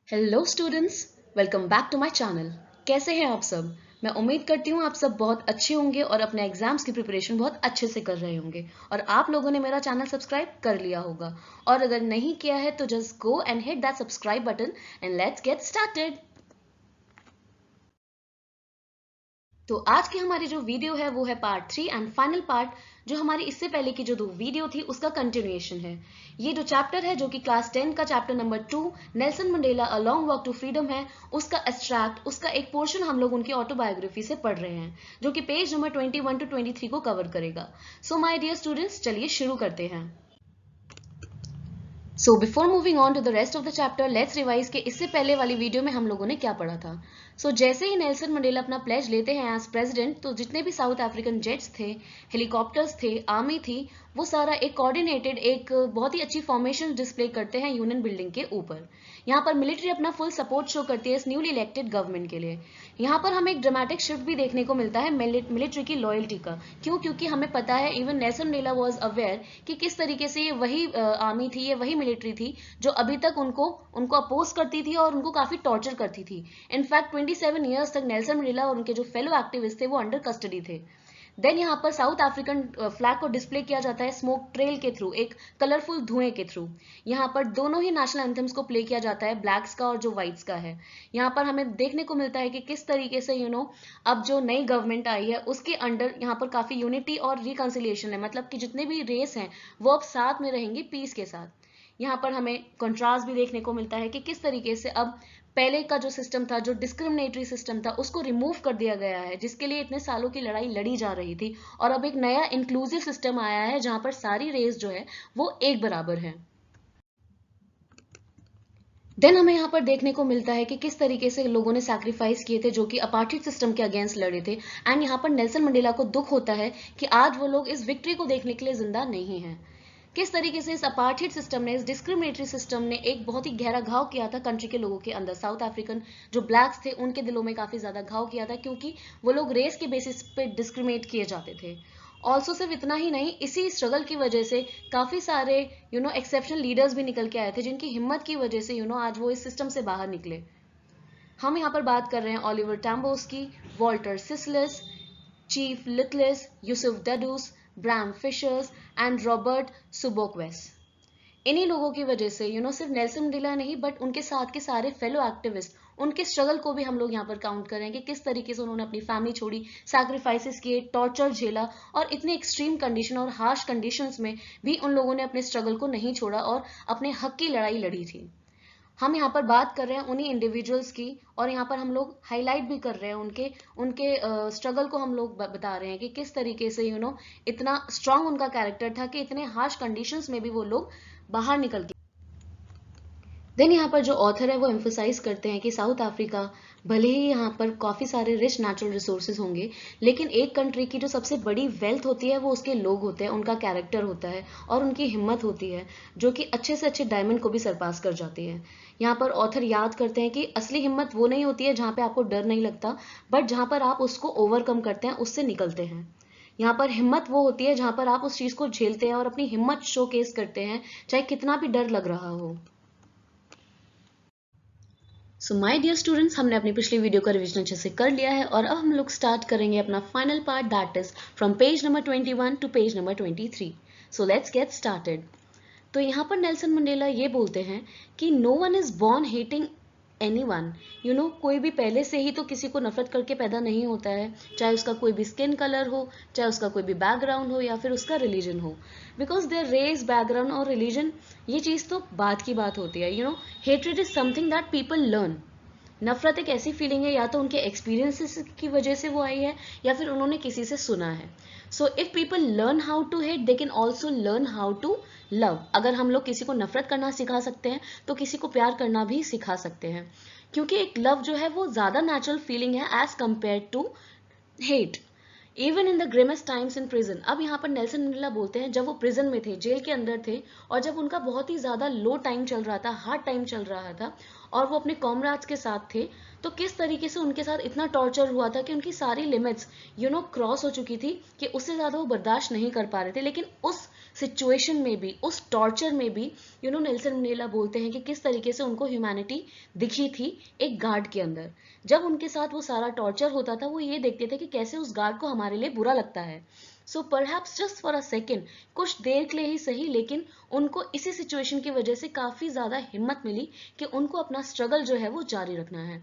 Hello students, welcome back to my channel. कैसे हैं आप सब? मैं उम्मीद करती हूँ आप सब बहुत अच्छे होंगे और अपने एग्जाम्स की प्रिपरेशन बहुत अच्छे से कर रहे होंगे और आप लोगों ने मेरा चैनल सब्सक्राइब कर लिया होगा। और अगर नहीं किया है तो just go and hit that subscribe button and let's get started. तो आज की हमारी जो वीडियो है वो है पार्ट 3 एंड फाइनल पार्ट, जो हमारी इससे पहले की जो 2 वीडियो थी उसका कंटिन्यूएशन है। ये जो चैप्टर है जो कि क्लास 10 का chapter number 2 Nelson Mandela a long walk to freedom है, उसका एक्सट्रैक्ट, उसका एक पोर्शन हम लोग उनकी ऑटोबायोग्राफी से पढ़ रहे हैं, जो कि पेज नंबर 21 टू 23 को कवर करेगा। सो माय डियर स्टूडेंट्स, चलिए शुरू करते हैं। So before moving on to the rest of the chapter, let's revise के इससे पहले वाली वीडियो में हम लोगों ने क्या पढ़ा था। जैसे ही नेल्सन मंडेला अपना प्लेज लेते हैं एज प्रेसिडेंट, तो जितने भी साउथ अफ्रीकन जेट्स थे, हेलीकॉप्टर्स थे, आर्मी थी, वो सारा एक कोऑर्डिनेटेड, एक बहुत ही अच्छी फॉर्मेशन डिस्प्ले करते हैं यूनियन बिल्डिंग के ऊपर। यहाँ पर मिलिट्री अपना फुल सपोर्ट शो करती है इस न्यूली इलेक्टेड गवर्नमेंट के लिए। यहाँ पर हमें एक ड्रामेटिक शिफ्ट भी देखने को मिलता है मिलिट्री की लॉयल्टी का। क्यों? क्योंकि हमें पता है even Nelson Mandela was aware कि किस तरीके से ये वही आर्मी थी, ये वही मिलिट्री थी जो अभी तक उनको उनको अपोज करती थी और उनको काफी टॉर्चर करती थी। इनफैक्ट 27 ईयर्स तक नेल्सन मंडेला और उनके जो फेलो एक्टिविस्ट थे वो अंडर कस्टडी थे। देन यहाँ पर साउथ अफ्रीकन फ्लैग को डिस्प्ले किया जाता है स्मोक ट्रेल के थ्रू, एक कलरफुल धुएं के थ्रू। यहाँ पर दोनों ही नेशनल एंथम्स को प्ले किया जाता है, ब्लैक्स का और जो व्हाइट्स का है। यहाँ पर हमें देखने को मिलता है कि किस तरीके से अब जो नई गवर्नमेंट आई है उसके अंडर यहाँ पर काफी यूनिटी और रिकंसिलिएशन है, मतलब कि जितने भी रेस हैं वो अब साथ में रहेंगे पीस के साथ। यहाँ पर हमें कंट्रास्ट भी देखने को मिलता है कि किस तरीके से अब पहले का जो सिस्टम था, जो डिस्क्रिमिनेटरी सिस्टम था, उसको रिमूव कर दिया गया है, जिसके लिए इतने सालों की लड़ाई लड़ी जा रही थी। और अब एक नया इंक्लूसिव सिस्टम आया है जहां पर सारी रेस जो है वो एक बराबर है। देन हमें यहाँ पर देखने को मिलता है कि किस तरीके से लोगों ने सैक्रिफाइस किए थे जो कि अपार्टheid सिस्टम के अगेंस्ट लड़े थे। एंड यहाँ पर नेल्सन मंडेला को दुख होता है कि आज वो लोग इस विक्ट्री को देखने के लिए जिंदा नहीं है। किस तरीके से इस अपार्टheid सिस्टम ने, इस डिस्क्रिमिनेटरी सिस्टम ने एक बहुत ही गहरा घाव किया था कंट्री के लोगों के अंदर। साउथ अफ्रीकन जो ब्लैक्स थे उनके दिलों में काफी ज्यादा घाव किया था, क्योंकि वो लोग रेस के बेसिस पे डिस्क्रिमिनेट किए जाते थे। ऑल्सो सिर्फ इतना ही नहीं, इसी स्ट्रगल की वजह से काफी सारे एक्सेप्शनल लीडर्स भी निकल के आए थे, जिनकी हिम्मत की वजह से आज वो इस सिस्टम से बाहर निकले। हम यहाँ पर बात कर रहे हैं ओलिवर टैम्बोस की, Walter Sisulu, Chief Luthuli, Yusuf Dadoo, Bram Fischer and Robert Sobukwe. इन्हीं लोगों की वजह से सिर्फ नेल्सन मंडेला नहीं, बट उनके साथ के सारे फेलो एक्टिविस्ट, उनके स्ट्रगल को भी हम लोग यहाँ पर काउंट करें कि किस तरीके से उन्होंने अपनी फैमिली छोड़ी, सैक्रिफाइसेस किए, टॉर्चर झेला, और इतने एक्सट्रीम कंडीशन और हार्श कंडीशंस में भी उन लोगों ने अपने स्ट्रगल को नहीं छोड़ा और अपने हक की लड़ाई लड़ी थी। हम यहाँ पर बात कर रहे हैं उन्हीं इंडिविजुअल्स की, और यहाँ पर हम लोग हाईलाइट भी कर रहे हैं उनके उनके स्ट्रगल को। हम लोग बता रहे हैं कि किस तरीके से इतना स्ट्रांग उनका कैरेक्टर था कि इतने हार्श कंडीशंस में भी वो लोग बाहर निकल के। देन यहाँ पर जो ऑथर है वो एम्फोसाइज करते हैं कि साउथ अफ्रीका, भले ही यहाँ पर काफी सारे रिच नेचुरल रिसोर्सेज होंगे, लेकिन एक कंट्री की जो सबसे बड़ी वेल्थ होती है वो उसके लोग होते हैं, उनका कैरेक्टर होता है और उनकी हिम्मत होती है, जो कि अच्छे से अच्छे डायमंड को भी सरपास कर जाती है। यहाँ पर ऑथर याद करते हैं कि असली हिम्मत वो नहीं होती है जहाँ पे आपको डर नहीं लगता, बट जहाँ पर आप उसको ओवरकम करते हैं, उससे निकलते हैं। यहाँ पर हिम्मत वो होती है जहाँ पर आप उस चीज को झेलते हैं और अपनी हिम्मत शोकेस करते हैं, चाहे कितना भी डर लग रहा हो। सो माय डियर स्टूडेंट्स, हमने अपनी पिछली वीडियो का रिवीजन अच्छे से कर लिया है और अब हम लोग स्टार्ट करेंगे अपना final part, that is from page number 21 to page number 23। So let's get started. तो यहाँ पर नेल्सन मंडेला ये बोलते हैं कि no one is born hating anyone. कोई भी पहले से ही तो किसी को नफरत करके पैदा नहीं होता है, चाहे उसका कोई भी स्किन कलर हो, चाहे उसका कोई भी बैकग्राउंड हो, या फिर उसका रिलीजन हो। बिकॉज देयर रेस, बैकग्राउंड और रिलीजन, ये चीज तो बात की बात होती है। Hatred is something that people learn. नफरत एक ऐसी फीलिंग है, या तो उनके एक्सपीरियंसेस की वजह से वो आई है, या फिर उन्होंने किसी से सुना है। So if people learn how to hate, they can also learn how to love. अगर हम लोग किसी को नफरत करना सिखा सकते हैं तो किसी को प्यार करना भी सिखा सकते हैं, क्योंकि एक लव जो है वो ज्यादा नेचुरल फीलिंग है as compare to hate. Even in the grimmest times in prison. अब यहाँ पर नेल्सन मंडेला बोलते हैं जब वो प्रिजन में थे, जेल के अंदर थे, और जब उनका बहुत ही ज्यादा लो टाइम चल रहा था, हार्ड टाइम चल रहा था, और वो अपने कॉमरेड्स के साथ थे, तो किस तरीके से उनके साथ इतना टॉर्चर हुआ था कि उनकी सारी लिमिट्स क्रॉस हो चुकी थी, कि उससे ज्यादा वो बर्दाश्त नहीं कर पा रहे थे। लेकिन उस सिचुएशन में भी, उस टॉर्चर में भी नेल्सन मंडेला बोलते हैं कि किस तरीके से उनको ह्यूमैनिटी दिखी थी एक गार्ड के अंदर। जब उनके साथ वो सारा टॉर्चर होता था, वो ये देखते थे कि कैसे उस गार्ड को हमारे लिए बुरा लगता है। So perhaps just for a second, कुछ देर के लिए ही सही, लेकिन उनको इसी सिचुएशन की वजह से काफी ज्यादा हिम्मत मिली कि उनको अपना स्ट्रगल जो है वो जारी रखना है।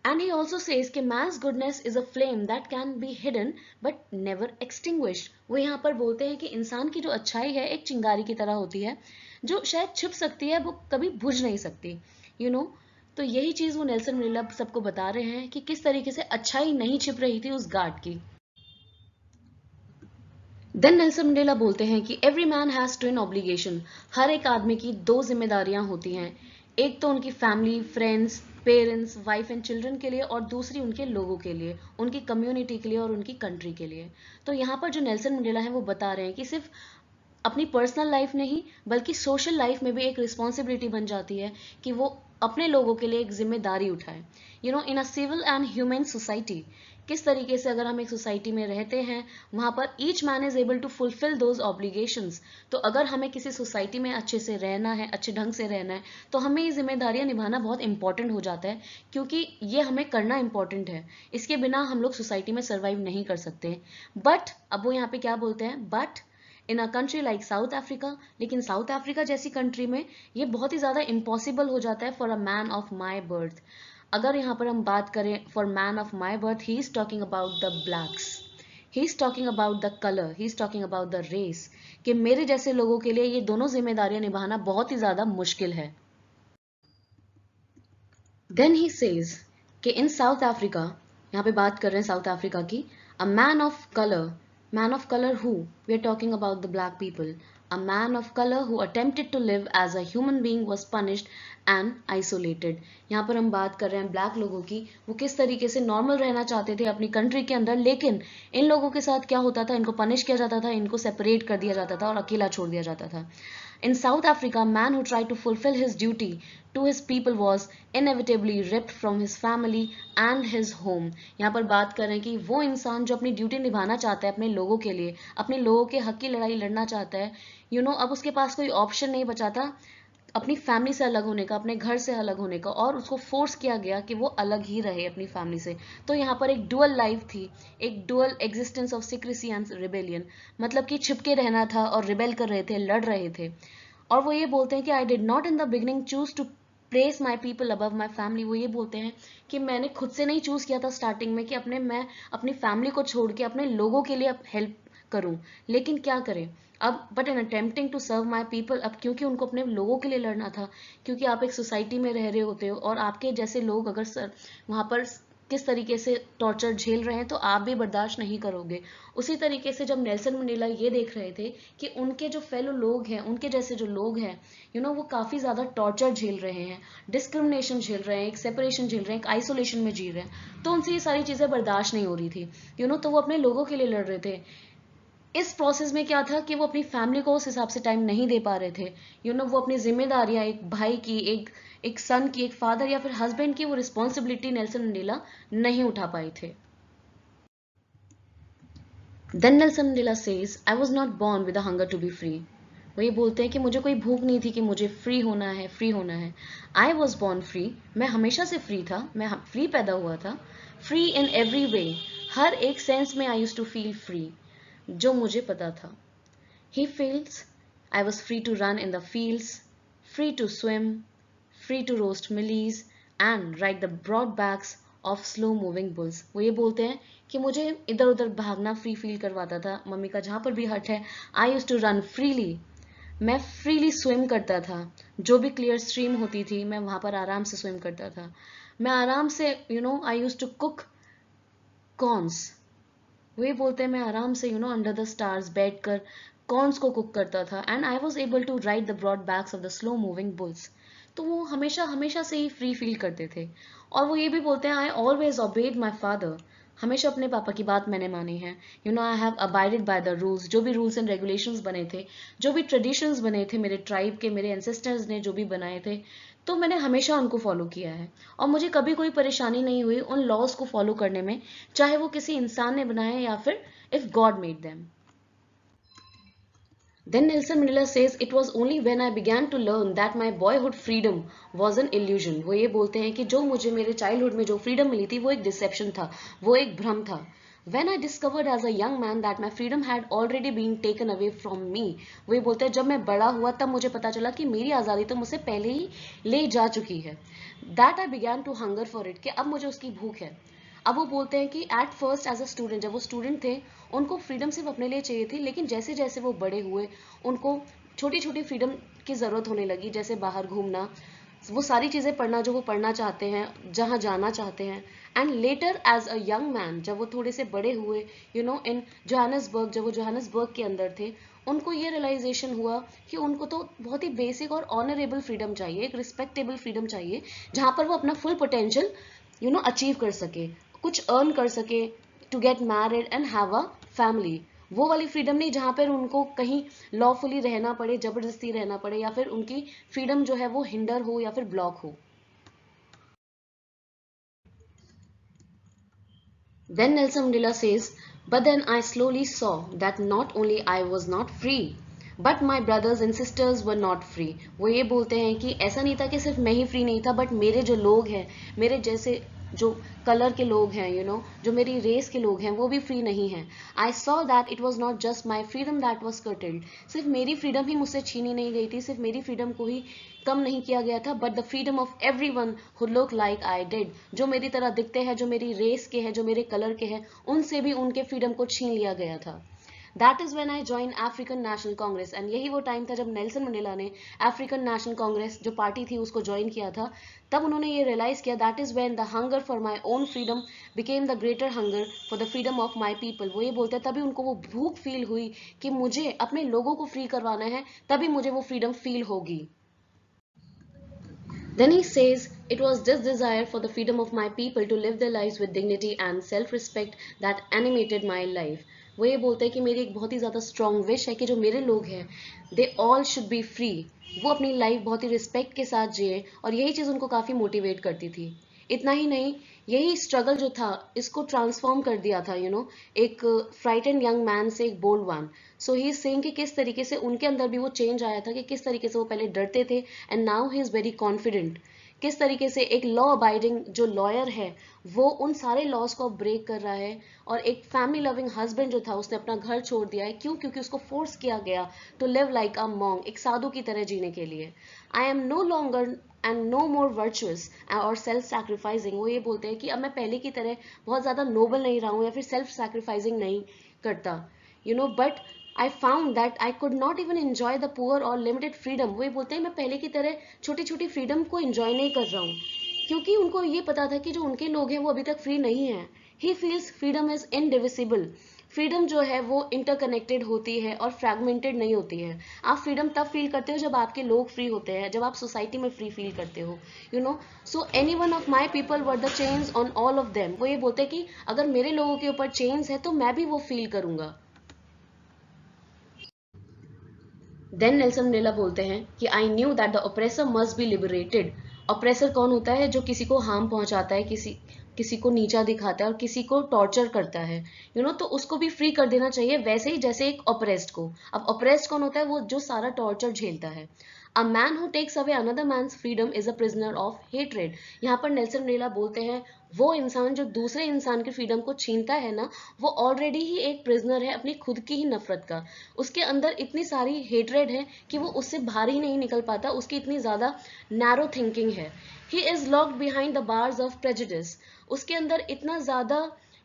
And he also says कि man's goodness is a flame that can be hidden but never extinguished। वो यहाँ पर बोलते हैं कि इंसान की जो अच्छाई है एक चिंगारी की तरह होती है, जो शायद छिप सकती है, वो कभी बुझ नहीं सकती। तो यही चीज वो नेल्सन मंडेला सबको बता रहे हैं कि किस तरीके से अच्छाई नहीं छिप रही थी उस गार्ड की। देन नेल्सन मंडेला बोलते हैं कि every man has twin obligation, हर एक आदमी की दो जिम्मेदारियां होती हैं, एक तो उनकी family, friends, parents, wife and children के लिए, और दूसरी उनके लोगों के लिए, उनकी कम्युनिटी के लिए और उनकी कंट्री के लिए। तो यहाँ पर जो नेल्सन मंडेला है वो बता रहे हैं कि सिर्फ अपनी पर्सनल लाइफ नहीं बल्कि सोशल लाइफ में भी एक रिस्पॉन्सिबिलिटी बन जाती है कि वो अपने लोगों के लिए एक जिम्मेदारी उठाए। In a civil and human society, किस तरीके से अगर हम एक सोसाइटी में रहते हैं, वहां पर each man is able to fulfil those obligations. तो अगर हमें किसी सोसाइटी में अच्छे से रहना है, अच्छे ढंग से रहना है, तो हमें ये जिम्मेदारियां निभाना बहुत इंपॉर्टेंट हो जाता है, क्योंकि ये हमें करना इंपॉर्टेंट है। इसके बिना हम लोग सोसाइटी में सर्वाइव नहीं कर सकते। बट अब वो यहाँ पे क्या बोलते हैं, but in a country like South Africa, लेकिन साउथ अफ्रीका जैसी कंट्री में ये बहुत ही ज्यादा इम्पॉसिबल हो जाता है for a man of my birth. अगर यहाँ पर हम बात करें for man of my birth, he is talking about the blacks, he is talking about the colour, he is talking about the race, कि मेरे जैसे लोगों के लिए ये दोनों जिम्मेदारियां निभाना बहुत ही ज्यादा मुश्किल है। देन ही सेज कि इन साउथ अफ्रीका, यहाँ पे बात कर रहे हैं साउथ अफ्रीका की, अ man of colour, man of color who, we are talking about the black people, a man of color who attempted to live as a human being was punished and isolated। यहाँ पर हम बात कर रहे हैं black लोगों की, वो किस तरीके से नॉर्मल रहना चाहते थे अपनी कंट्री के अंदर, लेकिन इन लोगों के साथ क्या होता था, इनको पनिश किया जाता था, इनको सेपरेट कर दिया जाता था और अकेला छोड़ दिया जाता था। In South Africa, a man who tried to fulfill his duty to his people was inevitably ripped from his family and his home। यहाँ पर बात कर रहे हैं कि वो इंसान जो अपनी ड्यूटी निभाना चाहता है अपने लोगों के लिए, अपने लोगों के हक की लड़ाई लड़ना चाहता है, अब उसके पास कोई ऑप्शन नहीं बचा था अपनी फैमिली से अलग होने का, अपने घर से अलग होने का, और उसको फोर्स किया गया कि वो अलग ही रहे अपनी फैमिली से। तो यहाँ पर एक डुअल लाइफ थी, एक dual existence of secrecy and rebellion, मतलब कि छिपके रहना था और रिबेल कर रहे थे, लड़ रहे थे। और वो ये बोलते हैं कि I did not in the beginning choose to place my people above my family. वो ये बोलते हैं कि मैंने खुद से नहीं चूज किया था स्टार्टिंग में कि मैं अपनी फैमिली को छोड़ के अपने लोगों के लिए हेल्प करूं, लेकिन क्या करें अब, but in attempting to serve my people, अब क्योंकि उनको अपने लोगों के लिए लड़ना था, क्योंकि आप एक सोसाइटी में रह रहे होते हो और आपके जैसे लोग अगर वहां पर किस तरीके से टॉर्चर झेल रहे हैं तो आप भी बर्दाश्त नहीं करोगे। उसी तरीके से जब नेल्सन मंडेला ये देख रहे थे कि उनके जो फेलो लोग हैं, उनके जैसे जो लोग हैं, वो काफी ज्यादा टॉर्चर झेल रहे हैं, डिस्क्रिमिनेशन झेल रहे हैं, एक सेपरेशन झेल रहे हैं, एक आइसोलेशन में जी रहे हैं, तो उनसे ये सारी चीजें बर्दाश्त नहीं हो रही थी। तो वो अपने लोगों के लिए लड़ रहे थे। इस प्रोसेस में क्या था कि वो अपनी फैमिली को उस हिसाब से टाइम नहीं दे पा रहे थे। वो अपनी जिम्मेदारियां, एक भाई की, एक सन की, एक फादर या फिर हस्बैंड की, वो रिस्पॉन्सिबिलिटी नेल्सन मंडेला नहीं उठा पाए थे। Then Nelson Mandela says I was not born with a hunger to be free. वो ये बोलते हैं कि मुझे कोई भूख नहीं थी कि मुझे फ्री होना है, फ्री होना है। आई वॉज बॉर्न फ्री, मैं हमेशा से फ्री था, मैं फ्री पैदा हुआ था। फ्री इन एवरी वे, हर एक सेंस में आई यूज टू फील फ्री, जो मुझे पता था। He feels I was free to run in the fields, free to swim, free to roast millies and ride the broad backs of slow moving bulls। वो ये बोलते हैं कि मुझे इधर उधर भागना फ्री फील करवाता था, मम्मी का जहां पर भी हट है। I used to run freely, मैं फ्रीली स्विम करता था, जो भी क्लियर स्ट्रीम होती थी मैं वहां पर आराम से स्विम करता था। मैं आराम से I use to cook corns. वही बोलते हैं मैं आराम से अंडर द स्टार्स बैठकर कॉर्न्स को कुक करता था। And I was able to ride the broad backs of the slow moving bulls. तो वो हमेशा हमेशा से ही फ्री फील करते थे। और वो ये भी बोलते हैं I always obeyed my father, हमेशा अपने पापा की बात मैंने मानी है। I have abided by the rules, जो भी रूल्स एंड रेगुलेशंस बने थे, जो भी ट्रेडिशंस बने थे मेरे ट्राइब के, मेरे एंसेस्टर्स ने जो भी बनाए थे, तो मैंने हमेशा उनको फॉलो किया है। और मुझे कभी कोई परेशानी नहीं हुई उन लॉज को फॉलो करने में, चाहे वो किसी इंसान ने बनाए या फिर if God made them. Then Nelson Mandela says it was only when I began to learn that my boyhood freedom was an illusion. वो ये बोलते हैं कि जो मुझे मेरे चाइल्डहुड में जो फ्रीडम मिली थी वो एक डिसेप्शन था, वो एक भ्रम था. When I discovered as a young man that my freedom had already been taken away from me. वो ये बोलते हैं जब मैं बड़ा हुआ तब मुझे पता चला कि मेरी आज़ादी तो मुझसे पहले ही ले जा चुकी है. That I began to hunger for it, कि अब मुझे उसकी भूख है. अब वो बोलते हैं कि at first as a student, जब वो स्टूडेंट थे उनको फ्रीडम सिर्फ अपने लिए चाहिए थी, लेकिन जैसे जैसे वो बड़े हुए उनको छोटी छोटी फ्रीडम की ज़रूरत होने लगी, जैसे बाहर घूमना, वो सारी चीज़ें पढ़ना जो वो पढ़ना चाहते हैं, जहाँ जाना चाहते हैं. And later as a young man, जब वो थोड़े से बड़े हुए, इन जोहानसबर्ग, जब वो जोहानसबर्ग के अंदर थे, उनको ये रियलाइजेशन हुआ कि उनको तो बहुत ही बेसिक और ऑनरेबल फ्रीडम चाहिए, एक रिस्पेक्टेबल फ्रीडम चाहिए, जहाँ पर वो अपना फुल पोटेंशियल अचीव कर सके, कुछ अर्न कर सके, to get married and have a family. वो वाली फ्रीडम नहीं जहाँ पर उनको कहीं लॉफुली रहना पड़े, जबरदस्ती रहना पड़े, या फिर उनकी फ्रीडम जो है वो हिंडर हो या फिर ब्लॉक हो. Then Nelson Mandela says, but then I slowly saw that not only I was not free, but my brothers and sisters were not free. वो ये बोलते हैं कि ऐसा नहीं था कि सिर्फ मैं ही फ्री नहीं था, बट मेरे जो लोग हैं, मेरे जैसे जो कलर के लोग हैं, जो मेरी रेस के लोग हैं, वो भी फ्री नहीं हैं. I saw that it was not just my freedom that was curtailed. सिर्फ मेरी फ्रीडम ही मुझसे छीनी नहीं गई थी, सिर्फ मेरी फ्रीडम को ही कम नहीं किया गया था, but the freedom of every one who look like I did. जो मेरी तरह दिखते हैं, जो मेरी रेस के हैं, जो मेरे कलर के हैं, उनसे भी उनके फ्रीडम को छीन लिया गया था. That is when I join African national Congress. And यही वो टाइम था जब नेल्सन मंडेला ने अफ्रीकन नेशनल कांग्रेस जो पार्टी थी उसको ज्वाइन किया था. तब उन्होंने ये रियलाइज किया, that is when the hunger for my own freedom became the greater hunger for the freedom of my people. वो ये बोलते हैं तभी उनको वो भूख फील हुई कि मुझे अपने लोगों को फ्री करवाना है, तभी मुझे वो फ्रीडम फील होगी. Then he says, it was this desire for the freedom of my people to live their lives with dignity and self-respect that animated my life. वो ये बोलते हैं कि मेरी एक बहुत ही ज़्यादा स्ट्रॉन्ग विश है कि जो मेरे लोग हैं, they all should be free. वो अपनी लाइफ बहुत ही रिस्पेक्ट के साथ जिए, और यही चीज़ उनको काफ़ी मोटिवेट करती थी. इतना ही नहीं, यही स्ट्रगल जो था इसको ट्रांसफॉर्म कर दिया था, एक फ्राइटेंड यंग मैन से एक bold one. So he is saying कि किस तरीके से उनके अंदर भी वो चेंज आया था, कि किस तरीके से वो पहले डरते थे and now he is very confident. किस तरीके से एक लॉ अबाइडिंग जो लॉयर है वो उन सारे लॉज को ब्रेक कर रहा है, और एक फैमिली लविंग हस्बैंड जो था उसने अपना घर छोड़ दिया है. क्यों? क्योंकि उसको फोर्स किया गया to live like a monk, एक साधु की तरह जीने के लिए. I am no longer and no more virtuous और सेल्फ सैक्रिफाइसिंग. वो ये बोलते हैं कि अब मैं पहले की तरह बहुत ज़्यादा नोबल नहीं रहा हूँ या फिर सेल्फ सैक्रिफाइसिंग नहीं करता, but I found that I could not even enjoy the poor और लिमिटेड फ्रीडम. वो ये बोलते हैं मैं पहले की तरह छोटी छोटी फ्रीडम को एंजॉय नहीं कर रहा हूँ, क्योंकि उनको ये पता था कि जो उनके लोग हैं वो अभी तक फ्री नहीं है. He feels freedom is indivisible. Freedom जो है वो इंटरकनेक्टेड होती है और फ्रैगमेंटेड नहीं होती है. आप फ्रीडम तब फील करते हो जब आपके लोग फ्री होते हैं, जब आप सोसाइटी में फ्री फील करते हो, so any one of my people were the change on all of them. वो ये बोलते हैं कि अगर मेरे लोगों के ऊपर चेंज है तो मैं भी वो फील करूंगा. देन नेल्सन मंडेला बोलते हैं कि I knew that the oppressor must be liberated. Oppressor कौन होता है? जो किसी को हार्म पहुंचाता है, किसी को नीचा दिखाता है और किसी को टॉर्चर करता है, तो उसको भी फ्री कर देना चाहिए, वैसे ही जैसे एक ऑप्रेस्ड को. अब ऑप्रेस्ड कौन होता है? वो जो सारा टॉर्चर झेलता है. A man who takes away another man's freedom is a prisoner of hatred. यहाँ पर नेल्सन मंडेला बोलते हैं वो इंसान जो दूसरे इंसान की फ्रीडम को छीनता है ना, वो ऑलरेडी ही एक प्रिजनर है अपनी खुद की ही नफरत का. उसके अंदर इतनी सारी हेट्रेड है कि वो उससे बाहर ही नहीं निकल पाता, उसकी इतनी ज्यादा नैरो थिंकिंग है. He is locked behind the bars of prejudice. उसके अंदर इतना ज्यादा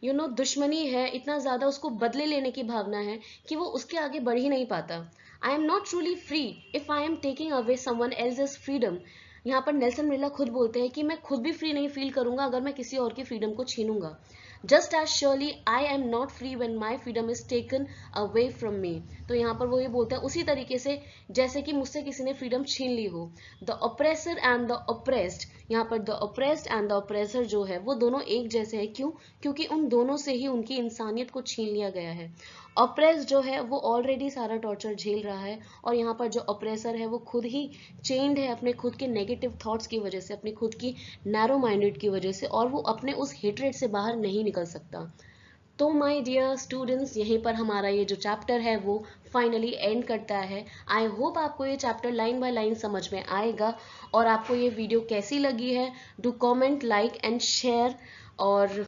दुश्मनी है, इतना ज्यादा उसको बदले लेने की भावना है कि वो उसके आगे बढ़ ही नहीं पाता. आई am not truly free if I am taking away someone else's freedom. यहाँ पर नेल्सन मंडेला खुद बोलते हैं कि मैं खुद भी फ्री नहीं फील करूंगा अगर मैं किसी और की फ्रीडम को छीनूंगा. Just as surely I am not free when my freedom is taken away from me. तो यहाँ पर वो ये बोलते हैं उसी तरीके से जैसे कि मुझसे किसी ने फ्रीडम छीन ली हो. The oppressor and the oppressed, यहाँ पर the oppressed and the oppressor जो है वो दोनों एक जैसे हैं. क्यों? क्योंकि उन दोनों से ही उनकी इंसानियत को छीन लिया गया है. ऑप्रेस जो है वो ऑलरेडी सारा टॉर्चर झेल रहा है, और यहाँ पर जो ऑप्रेसर है वो खुद ही चेंड है अपने खुद के नेगेटिव थॉट्स की वजह से, अपनी खुद की नैरो माइंडेड की वजह से, और वो अपने उस हेट्रेड से बाहर नहीं निकल सकता. तो माय डियर स्टूडेंट्स, यहीं पर हमारा ये जो चैप्टर है वो फाइनली एंड करता है। आई होप आपको ये चैप्टर लाइन बाय लाइन समझ में आएगा। और आपको ये वीडियो कैसी लगी है, do comment, like and share. और